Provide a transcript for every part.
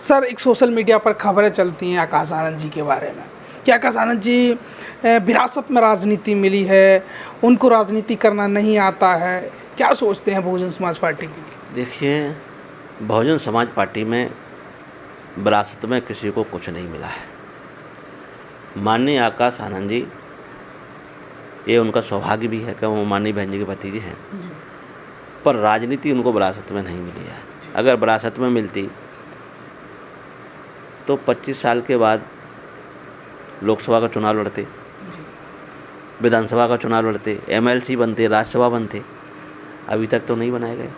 Sir, एक social media पर खबरें चलती हैं आकाश आनंद जी के बारे में कि आकाश आनंद जी विरासत में राजनीति मिली है, उनको राजनीति करना नहीं आता है। क्या सोचते हैं बहुजन समाज पार्टी की? देखिए, बहुजन समाज पार्टी में विरासत में किसी को कुछ नहीं मिला है। माननीय आकाश आनंद जी, ये उनका सौभाग्य भी है कि वो माननीय बहन जी के भतीजे हैं, पर राजनीति उनको विरासत में नहीं मिली है। अगर विरासत में मिलती तो 25 साल के बाद लोकसभा का चुनाव लड़ते, विधानसभा का चुनाव लड़ते, एमएलसी बनते, राज्यसभा बनते। अभी तक तो नहीं बनाए गए,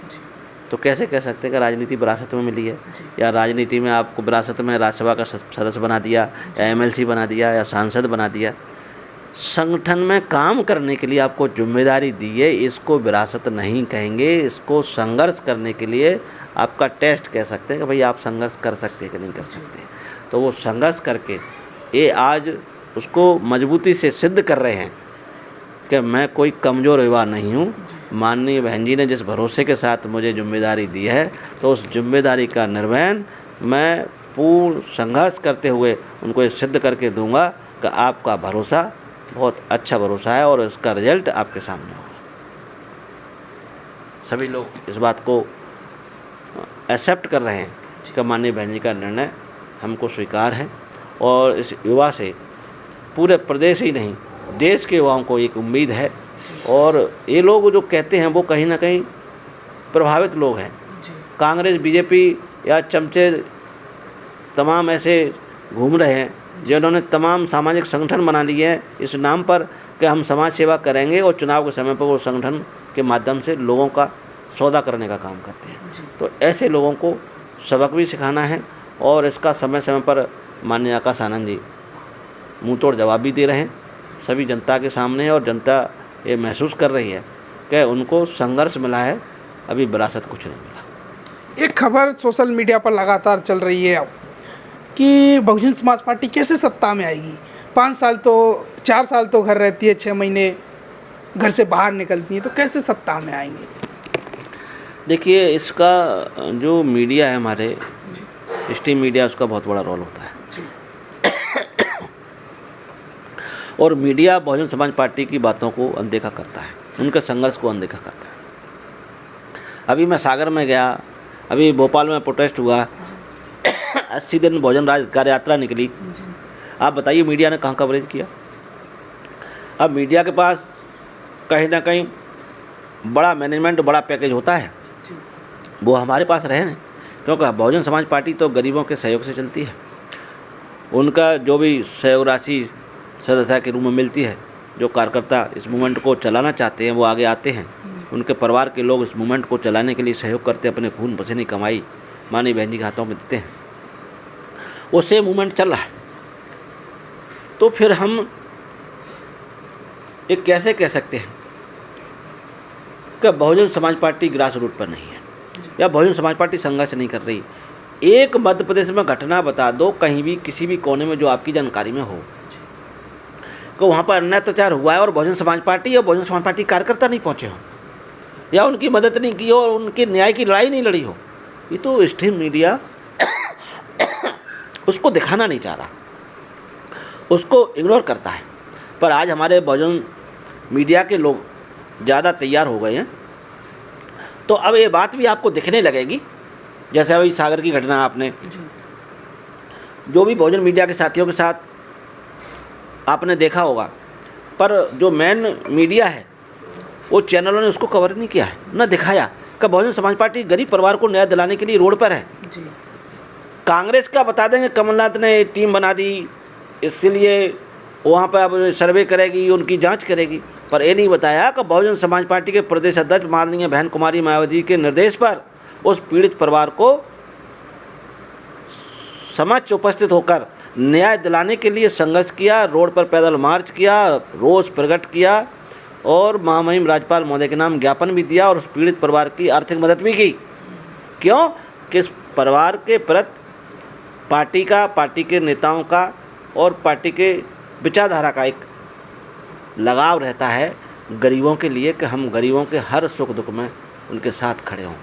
तो कैसे कह सकते कि राजनीति विरासत में मिली है? या राजनीति में आपको विरासत में राज्यसभा का सदस्य बना दिया, या एमएलसी बना दिया, या सांसद बना दिया। संगठन में काम करने के लिए आपको जिम्मेदारी दी है, इसको विरासत नहीं कहेंगे। इसको संघर्ष करने के लिए आपका टेस्ट कह सकते हैं कि भाई आप संघर्ष कर सकते हैं कि नहीं कर सकते। तो वो संघर्ष करके ये आज उसको मजबूती से सिद्ध कर रहे हैं कि मैं कोई कमज़ोर युवा नहीं हूँ। माननीय बहन जी ने जिस भरोसे के साथ मुझे जिम्मेदारी दी है, तो उस जिम्मेदारी का निर्वहन मैं पूर्ण संघर्ष करते हुए उनको ये सिद्ध करके दूंगा कि आपका भरोसा बहुत अच्छा भरोसा है और इसका रिजल्ट आपके सामने होगा। सभी लोग इस बात को एक्सेप्ट कर रहे हैं कि माननीय बहन जी का निर्णय हमको स्वीकार है, और इस युवा से पूरे प्रदेश ही नहीं देश के युवाओं को एक उम्मीद है। और ये लोग जो कहते हैं वो कहीं ना कहीं प्रभावित लोग हैं। कांग्रेस, बीजेपी या चमचे तमाम ऐसे घूम रहे हैं जिन्होंने तमाम सामाजिक संगठन बना लिए हैं इस नाम पर कि हम समाज सेवा करेंगे, और चुनाव के समय पर वो संगठन के माध्यम से लोगों का सौदा करने का काम करते हैं। तो ऐसे लोगों को सबक भी सिखाना है, और इसका समय समय पर माननीय आकाश आनंद जी मुँह तोड़ जवाब भी दे रहे हैं सभी जनता के सामने, और जनता ये महसूस कर रही है कि उनको संघर्ष मिला है, अभी विरासत कुछ नहीं मिला। एक खबर सोशल मीडिया पर लगातार चल रही है अब कि बहुजन समाज पार्टी कैसे सत्ता में आएगी। 4 साल तो घर रहती है, 6 महीने घर से बाहर निकलती है, तो कैसे सत्ता में आएंगे? देखिए, इसका जो मीडिया है, हमारे स्ट्रीम मीडिया, उसका बहुत बड़ा रोल होता है। और मीडिया बहुजन समाज पार्टी की बातों को अनदेखा करता है, उनके संघर्ष को अनदेखा करता है। अभी मैं सागर में गया, अभी भोपाल में प्रोटेस्ट हुआ, 80 दिन बहुजन राज अधिकार यात्रा निकली। आप बताइए मीडिया ने कहाँ कवरेज किया? अब मीडिया के पास कहीं ना कहीं बड़ा मैनेजमेंट, बड़ा पैकेज होता है, वो हमारे पास रहे नहीं, क्योंकि बहुजन समाज पार्टी तो गरीबों के सहयोग से चलती है। उनका जो भी सहयोग राशि सदस्यता के रूप में मिलती है, जो कार्यकर्ता इस मूवमेंट को चलाना चाहते हैं वो आगे आते हैं, उनके परिवार के लोग इस मूवमेंट को चलाने के लिए सहयोग करते हैं, अपने खून पसीने की कमाई माननीय बहन जी के हाथों में देते हैं, उससे मूवमेंट चल रहा है। तो फिर हम ये कैसे कह सकते हैं कि Bahujan Samaj party grass root पर नहीं है, या बहुजन समाज पार्टी संघर्ष नहीं कर रही? एक मध्य प्रदेश में घटना बता दो, कहीं भी किसी भी कोने में जो आपकी जानकारी में हो कि वहाँ पर अन्याय अत्याचार हुआ है और बहुजन समाज पार्टी या बहुजन समाज पार्टी कार्यकर्ता नहीं पहुँचे हों, या उनकी मदद नहीं की हो, और उनके न्याय की लड़ाई नहीं लड़ी हो। ये तो स्ट्रीम मीडिया उसको दिखाना नहीं चाह रहा, उसको इग्नोर करता है। पर आज हमारे बहुजन मीडिया के लोग ज़्यादा तैयार हो गए हैं, तो अब ये बात भी आपको दिखने लगेगी। जैसे अभी सागर की घटना आपने, जो भी बहुजन मीडिया के साथियों के साथ आपने देखा होगा, पर जो मेन मीडिया है वो चैनलों ने उसको कवर नहीं किया है, न दिखाया कि बहुजन समाज पार्टी गरीब परिवार को न्याय दिलाने के लिए रोड पर है। कांग्रेस का बता देंगे कमलनाथ ने टीम बना दी, इसके लिए वहाँ पर अब सर्वे करेगी, उनकी जांच करेगी, पर ये नहीं बताया कि बहुजन समाज पार्टी के प्रदेश अध्यक्ष माननीय बहन कुमारी मायावती के निर्देश पर उस पीड़ित परिवार को समक्ष उपस्थित होकर न्याय दिलाने के लिए संघर्ष किया, रोड पर पैदल मार्च किया, रोष प्रकट किया, और महामहिम राज्यपाल महोदय के नाम ज्ञापन भी दिया, और उस पीड़ित परिवार की आर्थिक मदद भी की। क्यों? कि इस परिवार के प्रति पार्टी के नेताओं का और पार्टी के विचारधारा का एक लगाव रहता है गरीबों के लिए, कि हम गरीबों के हर सुख दुख में उनके साथ खड़े हों।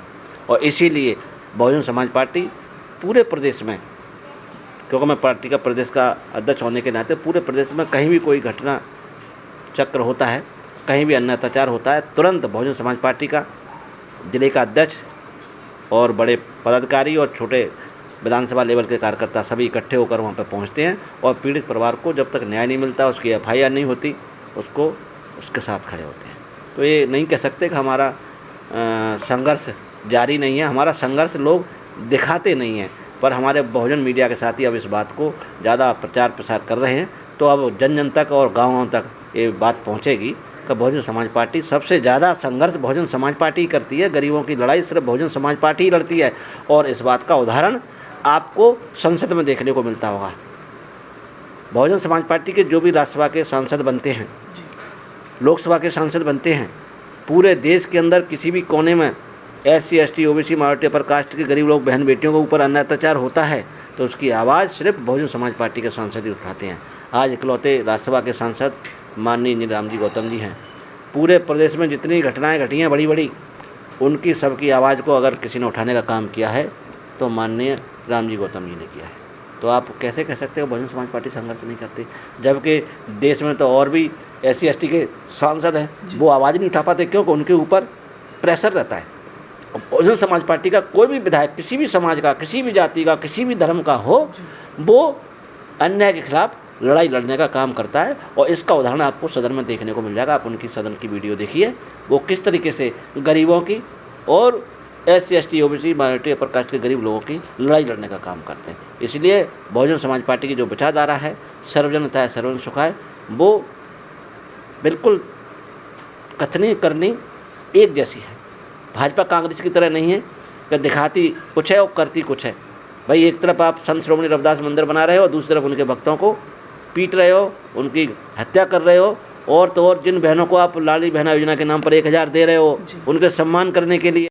और इसीलिए बहुजन समाज पार्टी पूरे प्रदेश में क्योंकि मैं पार्टी का प्रदेश का अध्यक्ष होने के नाते पूरे प्रदेश में कहीं भी कोई घटना चक्र होता है, कहीं भी अन्य अत्याचार होता है, तुरंत बहुजन समाज पार्टी का जिले का अध्यक्ष और बड़े पदाधिकारी और छोटे विधानसभा लेवल के कार्यकर्ता सभी इकट्ठे होकर वहाँ पर पहुँचते हैं और पीड़ित परिवार को जब तक न्याय नहीं मिलता, उसकी FIR नहीं होती, उसको उसके साथ खड़े होते हैं। तो ये नहीं कह सकते कि हमारा संघर्ष जारी नहीं है। हमारा संघर्ष लोग दिखाते नहीं हैं, पर हमारे बहुजन मीडिया के साथी अब इस बात को ज़्यादा प्रचार प्रसार कर रहे हैं, तो अब जन जन तक और गाँव तक ये बात पहुँचेगी कि बहुजन समाज पार्टी सबसे ज़्यादा संघर्ष बहुजन समाज पार्टी ही करती है। गरीबों की लड़ाई सिर्फ बहुजन समाज पार्टी ही लड़ती है, और इस बात का उदाहरण आपको संसद में देखने को मिलता होगा। बहुजन समाज पार्टी के जो भी राज्यसभा के सांसद बनते हैं, लोकसभा के सांसद बनते हैं, पूरे देश के अंदर किसी भी कोने में SC ST OBC minority upper caste के गरीब लोग बहन बेटियों के ऊपर अन्य अत्याचार होता है तो उसकी आवाज़ सिर्फ बहुजन समाज पार्टी के सांसद ही उठाते हैं। आज इकलौते राज्यसभा के सांसद माननीय इंजीनियर रामजी गौतम जी हैं। पूरे प्रदेश में जितनी घटनाएं घटी हैं बड़ी बड़ी, उनकी सबकी आवाज़ को अगर किसी ने उठाने का काम किया है तो माननीय रामजी गौतम जी ने किया है। तो आप कैसे कह सकते हो बहुजन समाज पार्टी संघर्ष नहीं करती, जबकि देश में तो और भी SC ST के सांसद हैं, वो आवाज़ नहीं उठा पाते क्योंकि उनके ऊपर प्रेशर रहता है। बहुजन समाज पार्टी का कोई भी विधायक किसी भी समाज का, किसी भी जाति का, किसी भी धर्म का हो, वो अन्याय के खिलाफ लड़ाई लड़ने का काम करता है, और इसका उदाहरण आपको सदन में देखने को मिल जाएगा। आप उनकी सदन की वीडियो देखिए, वो किस तरीके से गरीबों की और SC ST OBC minority upper caste के गरीब लोगों की लड़ाई लड़ने का काम करते हैं। इसलिए बहुजन समाज पार्टी की जो विचारधारा है, सर्वजन हिताय सर्वजन सुखाय, वो बिल्कुल कथनी करनी एक जैसी है। भाजपा कांग्रेस की तरह नहीं है कि दिखाती कुछ है और करती कुछ है। भाई एक तरफ आप संत श्रोमणी रविदास मंदिर बना रहे हो, दूसरी तरफ उनके भक्तों को पीट रहे हो, उनकी हत्या कर रहे हो, और तो और जिन बहनों को आप लाडली बहना योजना के नाम पर 1000 दे रहे हो उनके सम्मान करने के लिए